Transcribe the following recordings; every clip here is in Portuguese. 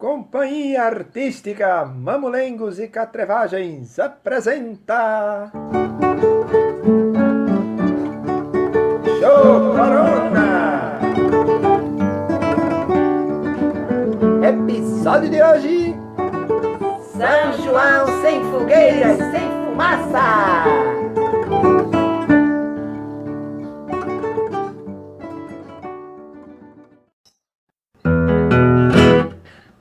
Companhia Artística Mamulengos e Catrevagens apresenta Show Corona! Episódio de hoje: São João sem fogueiras, sem fumaça!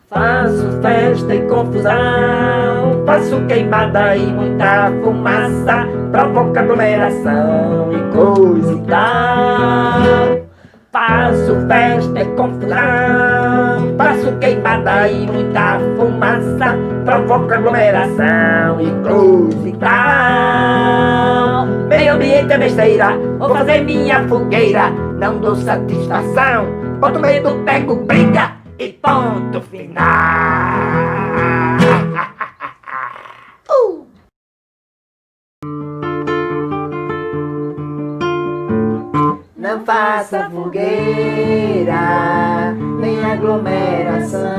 Faço festa e confusão, faço queimada e muita fumaça, provoca aglomeração e coisa e tal. Faço festa e confusão, faço queimada e muita fumaça, provoca aglomeração e coisa e tal. Meio ambiente é besteira, vou fazer minha fogueira, não dou satisfação, boto medo, pego briga e ponto final. Não faça fogueira, nem aglomeração,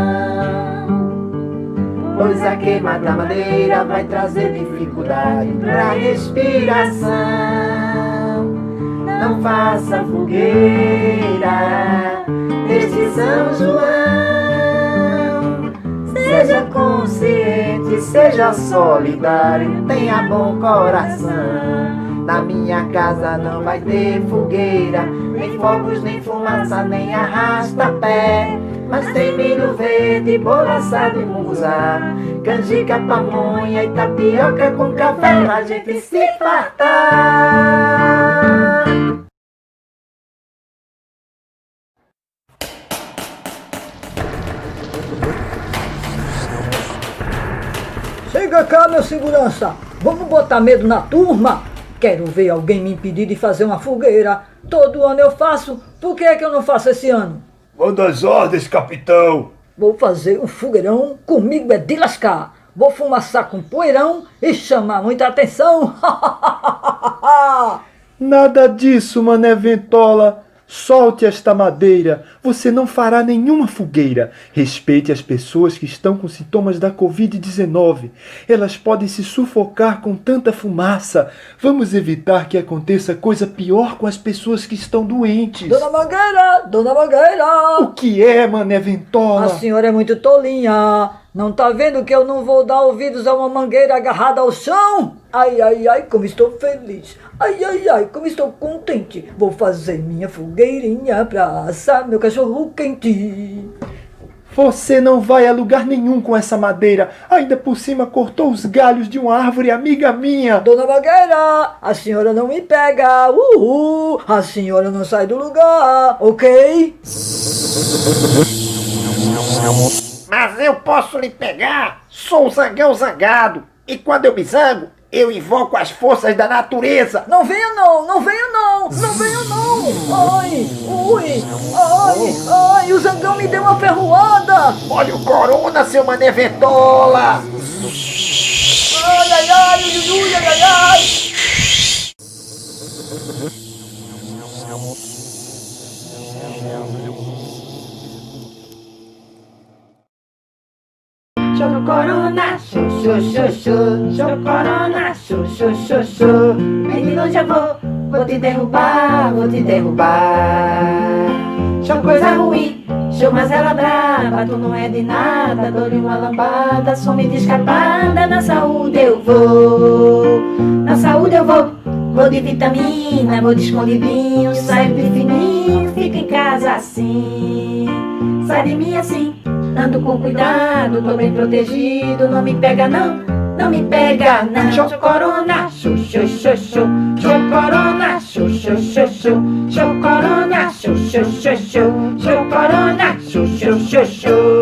pois a queima da madeira vai trazer dificuldade pra respiração. Não faça fogueira neste São João, seja consciente, seja solidário, tenha bom coração. Na minha casa não vai ter fogueira, nem fogos, nem fumaça, nem arrasta-pé, mas tem milho verde, bolo assado e munguzá, canjica, pamonha e tapioca com café pra gente se fartar. Chega cá, meu segurança! Vamos botar medo na turma? Quero ver alguém me impedir de fazer uma fogueira. Todo ano eu faço, por que é que eu não faço esse ano? Manda as ordens, capitão! Vou fazer um fogueirão, comigo é de lascar. Vou fumaçar com poeirão e chamar muita atenção. Nada disso, mané Ventola! Solte esta madeira, você não fará nenhuma fogueira. Respeite as pessoas que estão com sintomas da Covid-19. Elas podem se sufocar com tanta fumaça. Vamos evitar que aconteça coisa pior com as pessoas que estão doentes. Dona Mangueira! Dona Mangueira! O que é, mané Ventola? A senhora é muito tolinha. Não tá vendo que eu não vou dar ouvidos a uma mangueira agarrada ao chão? Ai, ai, ai, como estou feliz. Ai, ai, ai, como estou contente. Vou fazer minha fogueirinha pra assar meu cachorro quente. Você não vai a lugar nenhum com essa madeira. Ainda por cima cortou os galhos de uma árvore amiga minha. Dona Mangueira, a senhora não me pega. A senhora não sai do lugar, ok? Mas eu posso lhe pegar, sou um zangão zangado, e quando eu me zango, eu invoco as forças da natureza. Não venha não, não venha não, não venha não. Ai, ui, ai, ai, o zangão me deu uma ferroada. Olha o corona, seu mané Ventola. Ai, ai, ai, ui, ui, ai, ai, ai. Show corona, show, show, show, show, show corona, show, show, show, show. Menino, já vou te derrubar, vou te derrubar. Show coisa ruim, show mas ela brava, tu não é de nada, dou-lhe uma lambada, some de escapada, na saúde eu vou, na saúde eu vou de vitamina, vou de escondidinho, saio de fininho, fico em casa assim, sai de mim assim. Ando com cuidado, tô bem protegido, não me pega não, não me pega não. Show corona, show, show, show, show, show corona, show, show, show, show, show corona, show, show, show, show, show corona, show, show, show, show.